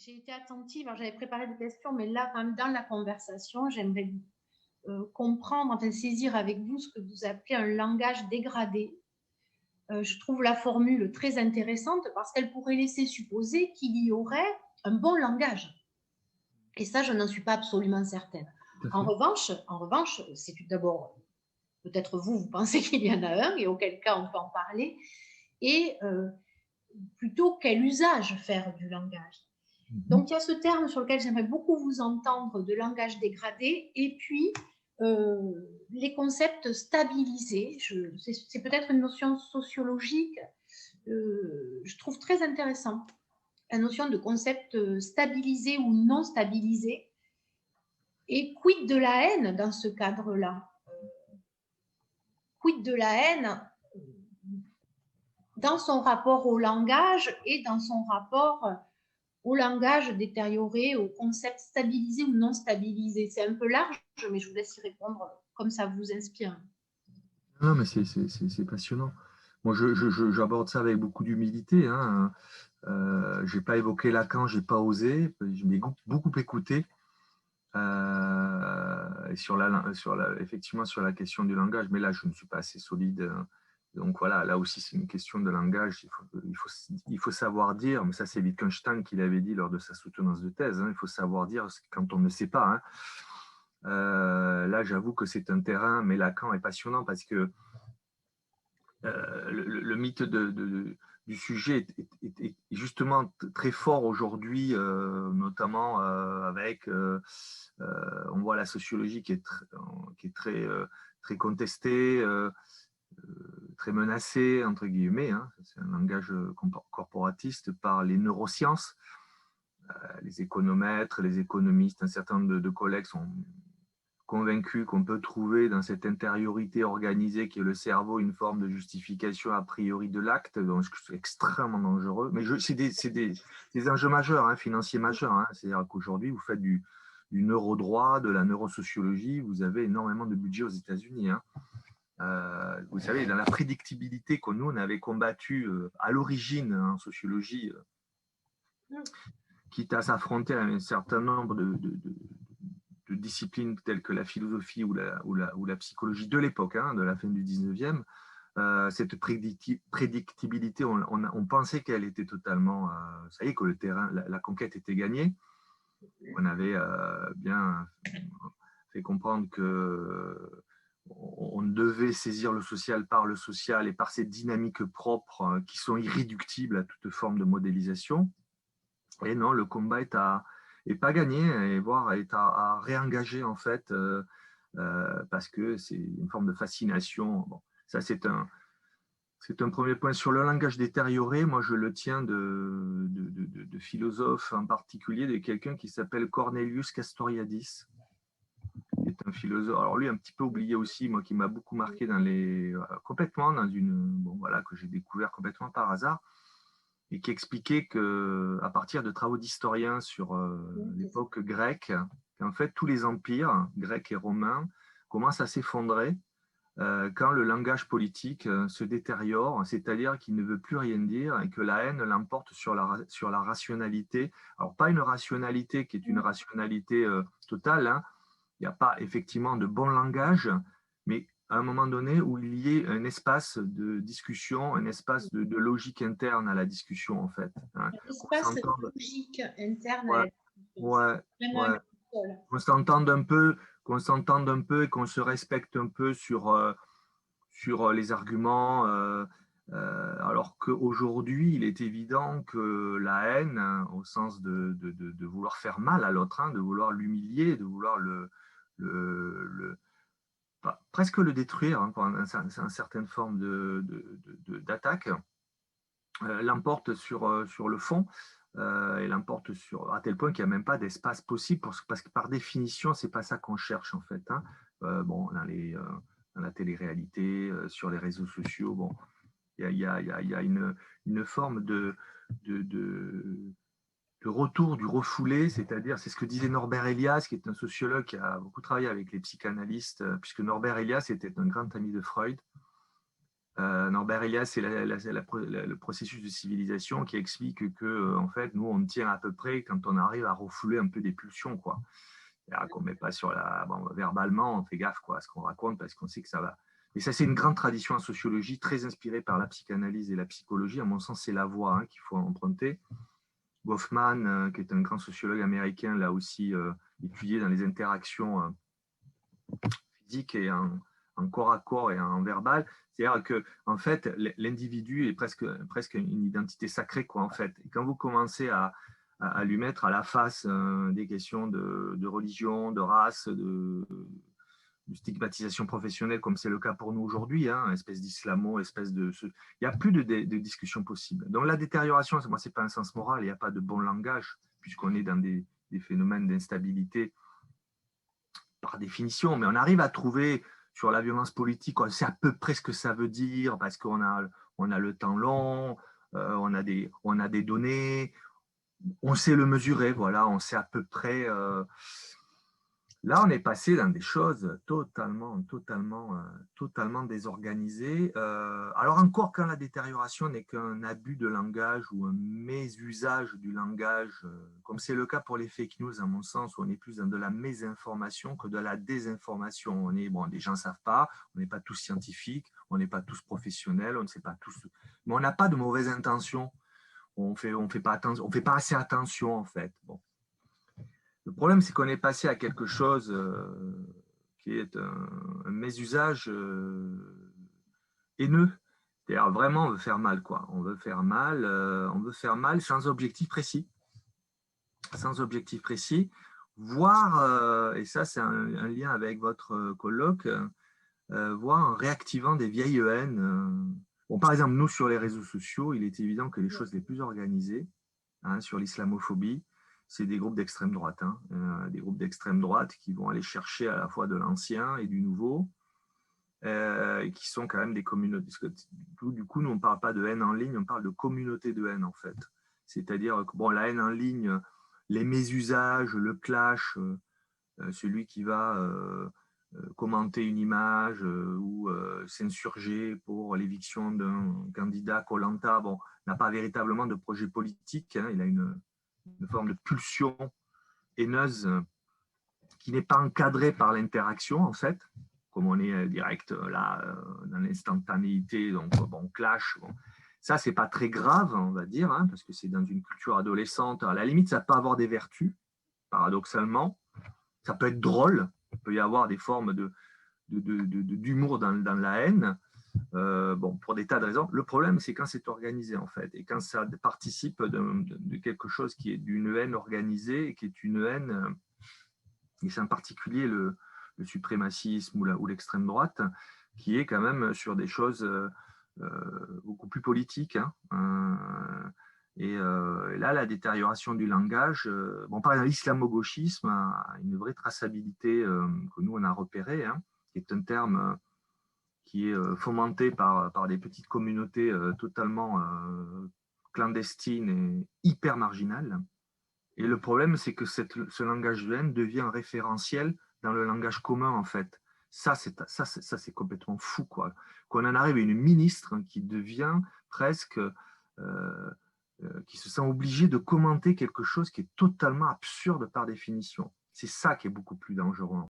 J'ai été attentive, j'avais préparé des questions, mais là, quand même, dans la conversation, j'aimerais comprendre, enfin saisir avec vous ce que vous appelez un langage dégradé. Je trouve la formule très intéressante parce qu'elle pourrait laisser supposer qu'il y aurait un bon langage. Et ça, je n'en suis pas absolument certaine. Tout à En fait. revanche, c'est d'abord, peut-être vous, vous pensez qu'il y en a un, et auquel cas on peut en parler, et plutôt quel usage faire du langage. Mhm. Donc, il y a ce terme sur lequel j'aimerais beaucoup vous entendre de langage dégradé, et puis les concepts stabilisés. C'est peut-être une notion sociologique, je trouve très intéressant. La notion de concept stabilisé ou non stabilisé. Et quid de la haine dans ce cadre-là? Quid de la haine dans son rapport au langage et dans son rapport au langage détérioré, au concept stabilisé ou non stabilisé. C'est un peu large, mais je vous laisse y répondre comme ça vous inspire. Non, mais c'est passionnant. Moi, j'aborde ça avec beaucoup d'humilité, hein. J'ai pas évoqué Lacan, j'ai pas osé, je m'ai beaucoup écouté. Et effectivement sur la question du langage, mais là, je ne suis pas assez solide. Donc voilà, là aussi, c'est une question de langage. Il faut savoir dire, mais ça, c'est Wittgenstein qui l'avait dit lors de sa soutenance de thèse, hein, il faut savoir dire quand on ne sait pas, hein. Là, j'avoue que c'est un terrain, mais Lacan est passionnant parce que le mythe du sujet est justement très fort aujourd'hui, notamment avec, on voit la sociologie qui est très contestée, très menacée, entre guillemets, hein. C'est un langage corporatiste par les neurosciences. Les économètres, les économistes, un certain nombre de collègues sont convaincu qu'on peut trouver dans cette intériorité organisée qui est le cerveau une forme de justification a priori de l'acte, donc c'est extrêmement dangereux. Mais c'est des enjeux majeurs, hein, financiers majeurs, hein. C'est-à-dire qu'aujourd'hui, vous faites du neurodroit, de la neurosociologie, vous avez énormément de budget aux États-Unis, hein. Vous savez, dans la prédictibilité que nous, on avait combattu à l'origine, hein, en sociologie, quitte à s'affronter à un certain nombre de disciplines telles que la philosophie ou la psychologie de l'époque, hein, de la fin du 19e, cette prédictibilité, on pensait qu'elle était totalement, ça y est, que le terrain, la conquête était gagnée. On avait bien fait comprendre que on devait saisir le social par le social et par ces dynamiques propres qui sont irréductibles à toute forme de modélisation. Et non, le combat est pas gagné, et voire est à réengager en fait, parce que c'est une forme de fascination. Bon, ça c'est un premier point. Sur le langage détérioré, moi je le tiens de philosophes, en particulier de quelqu'un qui s'appelle Cornelius Castoriadis, qui est un philosophe. Alors lui un petit peu oublié aussi, moi qui m'a beaucoup marqué complètement dans voilà, que j'ai découvert complètement par hasard, et qui expliquait que, à partir de travaux d'historiens sur l'époque grecque, qu'en fait tous les empires grecs et romains commencent à s'effondrer quand le langage politique se détériore, c'est-à-dire qu'il ne veut plus rien dire et que la haine l'emporte sur la rationalité. Alors pas une rationalité qui est une rationalité totale, hein. Il n'y a pas effectivement de bon langage, mais à un moment donné où il y ait un espace de discussion, un espace de logique interne à la discussion, en fait, hein. Un Qu'on espace s'entende, logique interne à ouais, la discussion. C'est ouais, vraiment un ouais. boussole. Qu'on s'entende un peu et qu'on se respecte un peu sur les arguments, alors qu'aujourd'hui, il est évident que la haine, hein, au sens de vouloir faire mal à l'autre, hein, de vouloir l'humilier, de vouloir presque le détruire, hein, pour une certaine forme d'attaque, l'emporte sur le fond, et l'emporte à tel point qu'il n'y a même pas d'espace possible, parce que par définition, c'est pas ça qu'on cherche en fait, hein. Bon, dans la télé-réalité, sur les réseaux sociaux, bon, il y a une forme de, de, de retour du refoulé, c'est-à-dire, c'est ce que disait Norbert Elias, qui est un sociologue qui a beaucoup travaillé avec les psychanalystes, puisque Norbert Elias était un grand ami de Freud. Norbert Elias, c'est le processus de civilisation qui explique que, en fait, nous, on tient à peu près quand on arrive à refouler un peu des pulsions, quoi. Qu'on ne met pas sur la… Bon, verbalement, on fait gaffe quoi, à ce qu'on raconte parce qu'on sait que ça va. Et ça, c'est une grande tradition en sociologie, très inspirée par la psychanalyse et la psychologie. À mon sens, c'est la voie qu'il faut emprunter. Goffman, qui est un grand sociologue américain, l'a aussi étudié dans les interactions physiques et en corps à corps et en verbal. C'est-à-dire que, en fait, l'individu est presque une identité sacrée, quoi, en fait. Et quand vous commencez à lui mettre à la face des questions de religion, de race, de stigmatisation professionnelle, comme c'est le cas pour nous aujourd'hui, espèce d'islamo, espèce de… Il n'y a plus de discussion possible. Donc la détérioration, moi, ce n'est pas un sens moral, il n'y a pas de bon langage, puisqu'on est dans des phénomènes d'instabilité par définition, mais on arrive à trouver sur la violence politique, on sait à peu près ce que ça veut dire, parce qu'on a le temps long, on a des données, on sait le mesurer, voilà, on sait à peu près… Là, on est passé dans des choses totalement désorganisées. Alors encore, quand la détérioration n'est qu'un abus de langage ou un mésusage du langage, comme c'est le cas pour les fake news, à mon sens, où on est plus dans de la mésinformation que de la désinformation. Les gens ne savent pas, on n'est pas tous scientifiques, on n'est pas tous professionnels, on ne sait pas tous… Mais on n'a pas de mauvaises intentions. On fait pas assez attention, en fait. Bon. Le problème, c'est qu'on est passé à quelque chose qui est un mésusage haineux. C'est-à-dire vraiment, on veut faire mal, quoi. On veut faire mal sans objectif précis. Sans objectif précis, voire, et ça c'est un lien avec votre colloque, voire en réactivant des vieilles haines. Bon, par exemple, nous, sur les réseaux sociaux, il est évident que les choses les plus organisées, sur l'islamophobie, c'est des groupes d'extrême droite. Des groupes d'extrême droite qui vont aller chercher à la fois de l'ancien et du nouveau, et qui sont quand même des communautés. Du coup, nous, on ne parle pas de haine en ligne, on parle de communauté de haine, en fait. C'est-à-dire que bon, la haine en ligne, les mésusages, le clash, celui qui va commenter une image ou s'insurger pour l'éviction d'un candidat Koh-Lanta, bon, n'a pas véritablement de projet politique, il a une forme de pulsion haineuse qui n'est pas encadrée par l'interaction, en fait, comme on est direct là, dans l'instantanéité, donc bon, on clash. Bon. Ça, c'est pas très grave, on va dire, parce que c'est dans une culture adolescente. À la limite, ça peut avoir des vertus, paradoxalement. Ça peut être drôle, il peut y avoir des formes d'humour dans la haine, bon, pour des tas de raisons. Le problème, c'est quand c'est organisé, en fait, et quand ça participe de quelque chose qui est d'une haine organisée, et qui est une haine, et c'est en particulier le suprémacisme ou l'extrême droite, qui est quand même sur des choses beaucoup plus politiques. Et là, la détérioration du langage, bon, par exemple, l'islamo-gauchisme a une vraie traçabilité que nous, on a repérée, qui est un terme qui est fomenté par des petites communautés totalement clandestines et hyper marginales. Et le problème, c'est que ce langage de haine devient un référentiel dans le langage commun, en fait. Ça, c'est complètement fou, quoi. Qu'on en arrive à une ministre qui devient presque… qui se sent obligée de commenter quelque chose qui est totalement absurde par définition. C'est ça qui est beaucoup plus dangereux.